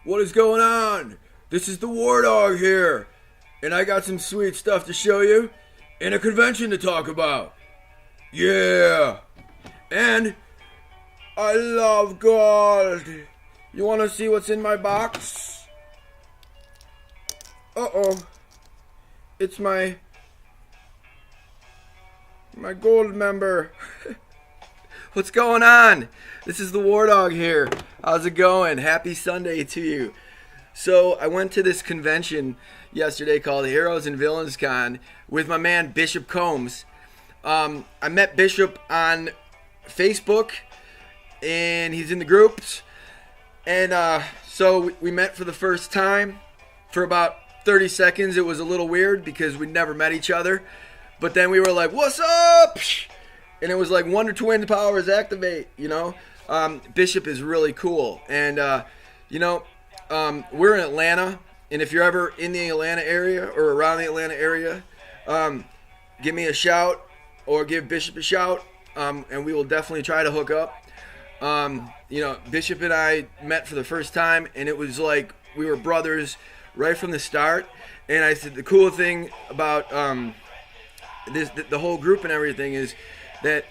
What is going on? This is the War Dog here, and I got some sweet stuff to show you and a convention to talk about. Yeah! And I love gold. You want to see what's in my box? Uh-oh. It's my gold member. What's going on? This is the War Dog here. How's it going? Happy Sunday to you. So I went to this convention yesterday called Heroes and Villains Con with my man Bishop Combs. I met Bishop on Facebook, and he's in the groups. And so we met for the first time for about 30 seconds. It was a little weird because we'd never met each other. But then we were like, what's up? And it was like Wonder Twin powers activate, you know. Bishop is really cool. And, we're in Atlanta. And if you're ever in the Atlanta area or around the Atlanta area, give me a shout or give Bishop a shout. And we will definitely try to hook up. Bishop and I met for the first time. And it was like we were brothers right from the start. And I said the cool thing about the whole group and everything is that,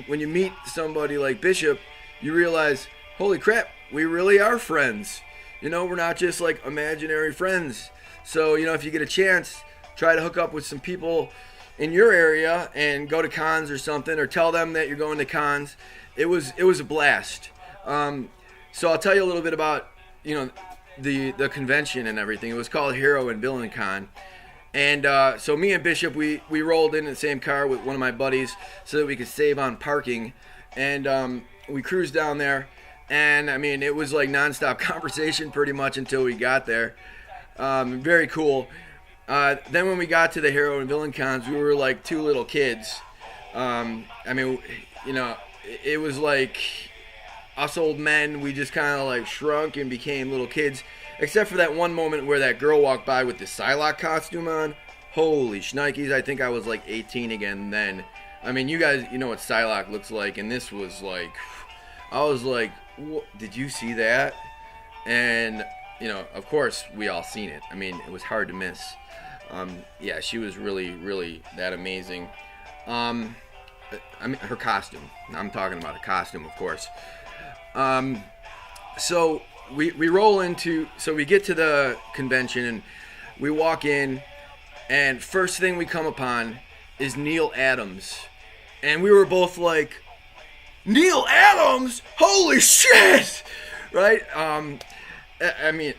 when you meet somebody like Bishop, you realize, holy crap, we really are friends. We're not just like imaginary friends. So, if you get a chance, try to hook up with some people in your area and go to cons or something, or tell them that you're going to cons. It was a blast. So I'll tell you a little bit about, the convention and everything. It was called Hero and Villain Con. And so me and Bishop, we rolled in the same car with one of my buddies so that we could save on parking. And we cruised down there. And, it was like nonstop conversation pretty much until we got there. Very cool. Then when we got to the Hero and Villain Cons, we were like two little kids. It was like us old men. We just kind of like shrunk and became little kids. Except for that one moment where that girl walked by with the Psylocke costume on. Holy shnikes, I think I was like 18 again then. You guys, you know what Psylocke looks like, and this was like, I was like, did you see that? And, of course, we all seen it. It was hard to miss. She was really, really that amazing. Her costume. I'm talking about a costume, of course. So we get to the convention and we walk in, and first thing we come upon is Neil Adams. And we were both like, Neil Adams? Holy shit! Right?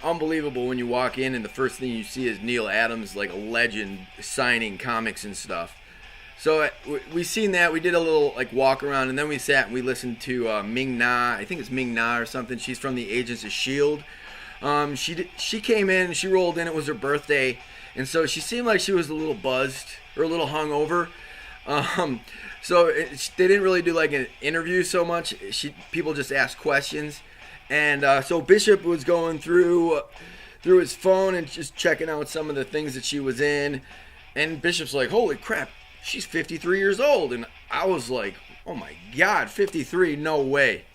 Unbelievable when you walk in and the first thing you see is Neil Adams, like a legend, signing comics and stuff. So we seen that. We did a little like walk around, and then we sat and we listened to Ming Na. I think it's Ming Na or something. She's from the Agents of S.H.I.E.L.D. She came in, she rolled in. It was her birthday, and so she seemed like she was a little buzzed or a little hungover. They didn't really do like an interview so much. People just asked questions, and so Bishop was going through his phone and just checking out some of the things that she was in, and Bishop's like, holy crap, she's 53 years old. And I was like, oh my God, 53, no way.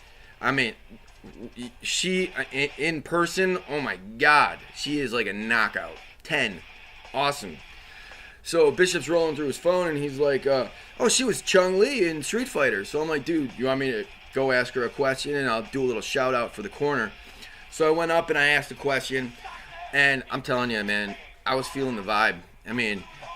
She, in person, oh my God, she is like a knockout. 10. Awesome. So Bishop's rolling through his phone and he's like, oh, she was Chun-Li in Street Fighter. So I'm like, dude, you want me to go ask her a question and I'll do a little shout out for the corner? So I went up and I asked a question, and I'm telling you, man, I was feeling the vibe.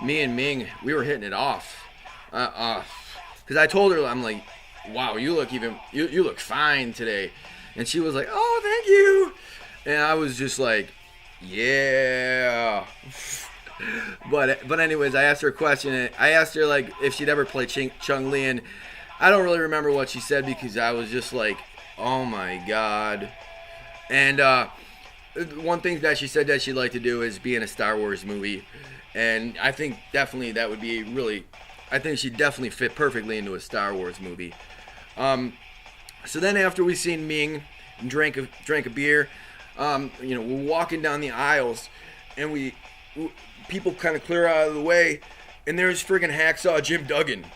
Me and Ming, we were hitting it off. Because I told her, I'm like, wow, you look fine today. And she was like, oh, thank you. And I was just like, yeah. But anyways, I asked her a question. I asked her like if she'd ever played Chun-Li, and I don't really remember what she said because I was just like, oh my God. And one thing that she said that she'd like to do is be in a Star Wars movie. And I think definitely that would be I think she'd definitely fit perfectly into a Star Wars movie. So then after we seen Ming and drank a beer, we're walking down the aisles, and people kind of clear out of the way, and there's friggin' Hacksaw Jim Duggan.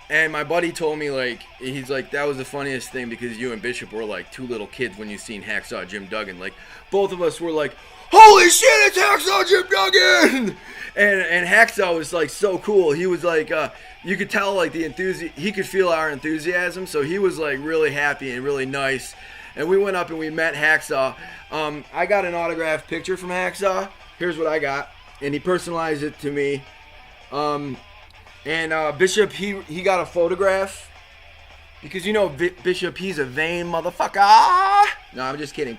And my buddy told me, like, he's like, that was the funniest thing because you and Bishop were like two little kids when you seen Hacksaw Jim Duggan. Like, both of us were like, holy shit, it's Hacksaw Jim Duggan! And Hacksaw was like so cool. He was like, you could tell like the he could feel our enthusiasm. So he was like really happy and really nice. And we went up and we met Hacksaw. I got an autographed picture from Hacksaw. Here's what I got. And he personalized it to me. And Bishop, he got a photograph. Because you know Bishop, he's a vain motherfucker. No, I'm just kidding.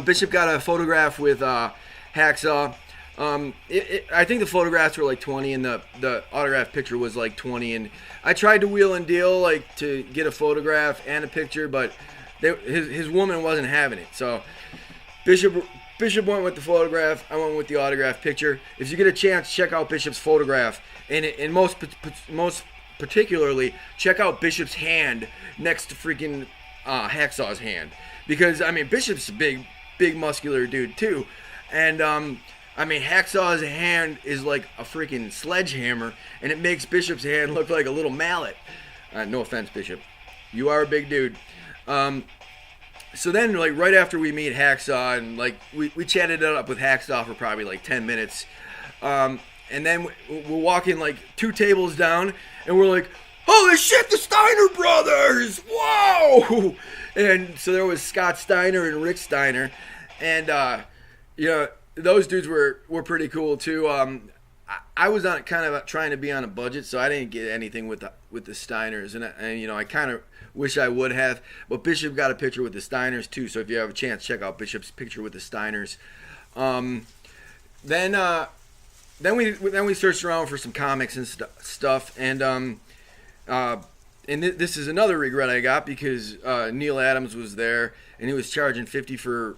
Bishop got a photograph with Hacksaw. I think the photographs were like 20 and the autograph picture was like 20. And I tried to wheel and deal like to get a photograph and a picture, but his woman wasn't having it. So Bishop went with the photograph. I went with the autograph picture. If you get a chance, check out Bishop's photograph. And most particularly, check out Bishop's hand next to freaking Hacksaw's hand. Because, I mean, Bishop's a big muscular dude, too. And, I mean, Hacksaw's hand is like a freaking sledgehammer, and it makes Bishop's hand look like a little mallet. No offense, Bishop. You are a big dude. So then, like, right after we meet Hacksaw, and, like, we chatted it up with Hacksaw for probably, like, 10 minutes. And then we're walking, like, 2 tables down, and we're like, holy shit, the Steiner brothers! Whoa! And so there was Scott Steiner and Rick Steiner. And, you know, those dudes were pretty cool, too. I was on kind of trying to be on a budget, so I didn't get anything with the Steiners. And you know, I kind of wish I would have. But Bishop got a picture with the Steiners, too. So if you have a chance, check out Bishop's picture with the Steiners. Then we searched around for some comics and stuff. And this is another regret I got because Neil Adams was there, and he was charging $50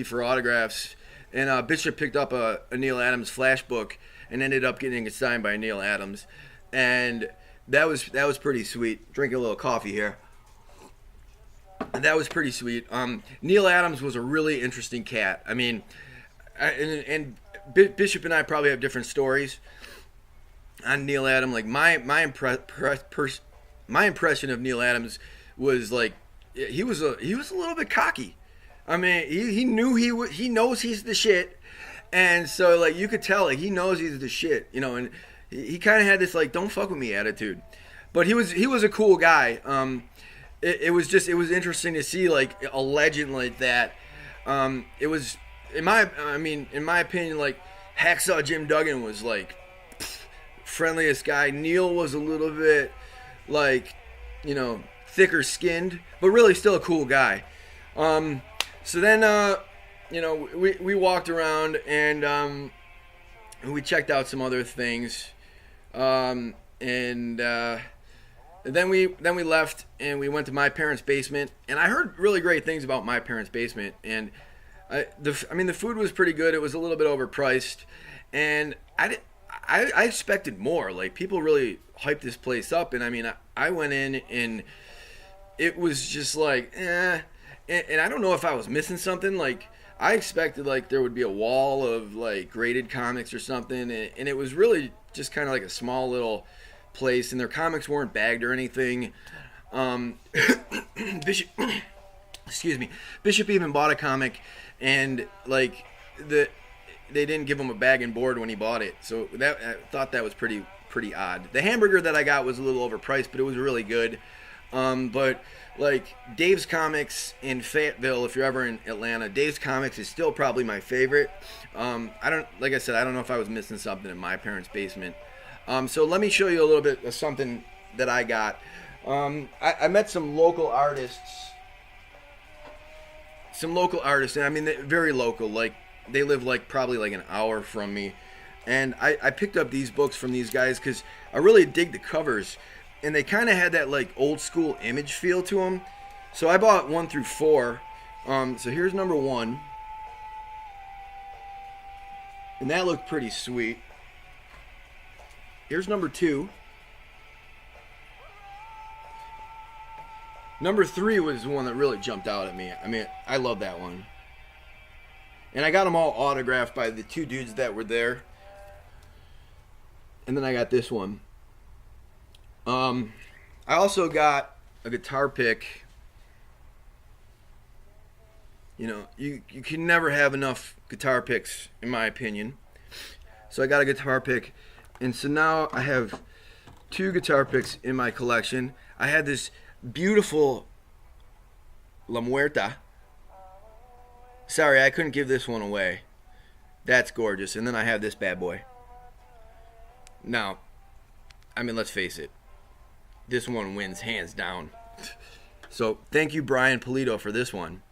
for autographs. And Bishop picked up a Neil Adams flash book and ended up getting it signed by Neil Adams, and that was pretty sweet. Drink a little coffee here. And that was pretty sweet. Neil Adams was a really interesting cat. I mean, and Bishop and I probably have different stories on Neil Adams. Like my impression of Neil Adams was like he was a little bit cocky. I mean, he knows he's the shit, and so like you could tell like he knows he's the shit, you know, and he kind of had this like don't fuck with me attitude, but he was a cool guy. It was interesting to see like a legend like that. It was in my opinion, like Hacksaw Jim Duggan was like friendliest guy. Neil was a little bit like, you know, thicker skinned, but really still a cool guy. So then, you know, we walked around and we checked out some other things, and then we left and we went to my parents' basement, and I heard really great things about my parents' basement, and the food was pretty good. It was a little bit overpriced, and I expected more. Like people really hyped this place up, and I mean I went in and it was just like And I don't know if I was missing something. Like I expected like there would be a wall of like graded comics or something, and it was really just kind of like a small little place, and their comics weren't bagged or anything. Bishop, excuse me, Bishop even bought a comic, and like they didn't give him a bag and board when he bought it, so that I thought that was pretty odd. The hamburger that I got was a little overpriced, but it was really good. But like Dave's Comics in Fayetteville, if you're ever in Atlanta, Dave's Comics is still probably my favorite. Like I said, I don't know if I was missing something in my parents' basement. So let me show you a little bit of something that I got. I met some local artists. And I mean, they're very local. Like they live like probably like an hour from me. And I picked up these books from these guys because I really dig the covers. And they kind of had that like old school image feel to them. So I bought 1 through 4. So here's number 1. And that looked pretty sweet. Here's number 2. Number 3 was the one that really jumped out at me. I mean, I love that one. And I got them all autographed by the 2 dudes that were there. And then I got this one. I also got a guitar pick. You know, you can never have enough guitar picks, in my opinion. So I got a guitar pick, and so now I have two guitar picks in my collection. I had this beautiful La Muerta. Sorry, I couldn't give this one away. That's gorgeous. And then I have this bad boy. Now, I mean, let's face it. This one wins hands down. So thank you, Brian Polito, for this one.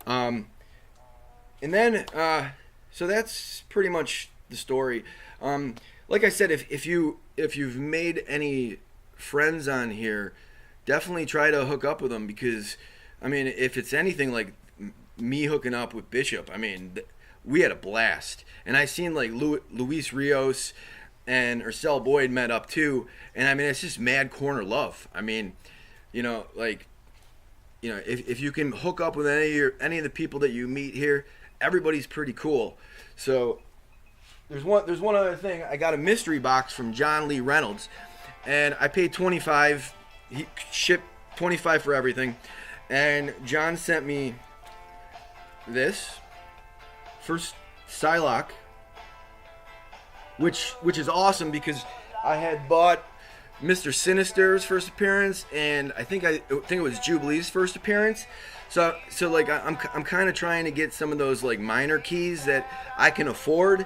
And then, so that's pretty much the story. Like I said, if you've made any friends on here, definitely try to hook up with them, because, I mean, if it's anything like me hooking up with Bishop, I mean, we had a blast. And I seen like Luis Rios and Ursel Boyd met up too, and I mean, it's just mad corner love. I mean, you know, like, you know, if you can hook up with any of the people that you meet here, everybody's pretty cool. So there's one other thing. I got a mystery box from John Lee Reynolds, and I paid $25. He shipped $25 for everything, and John sent me this first Psylocke, which is awesome, because I had bought Mr. Sinister's first appearance, and I think it was Jubilee's first appearance. So like I'm kind of trying to get some of those like minor keys that I can afford,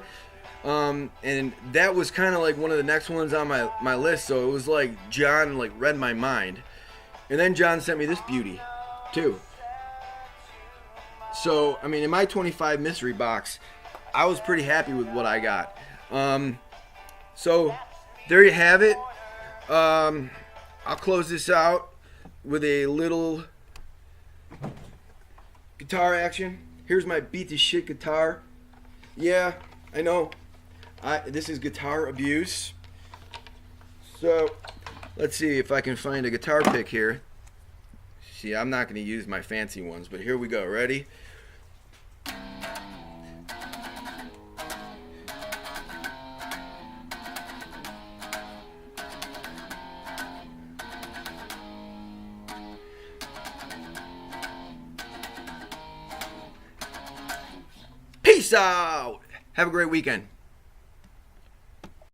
and that was kind of like one of the next ones on my list. So it was like John like read my mind, and then John sent me this beauty too. So I mean, in my 25 mystery box, I was pretty happy with what I got. So there you have it. I'll close this out with a little guitar action. Here's my beat the shit guitar. Yeah, I know. This is guitar abuse. So let's see if I can find a guitar pick here. See, I'm not going to use my fancy ones, but here we go. Ready? Peace out. Have a great weekend.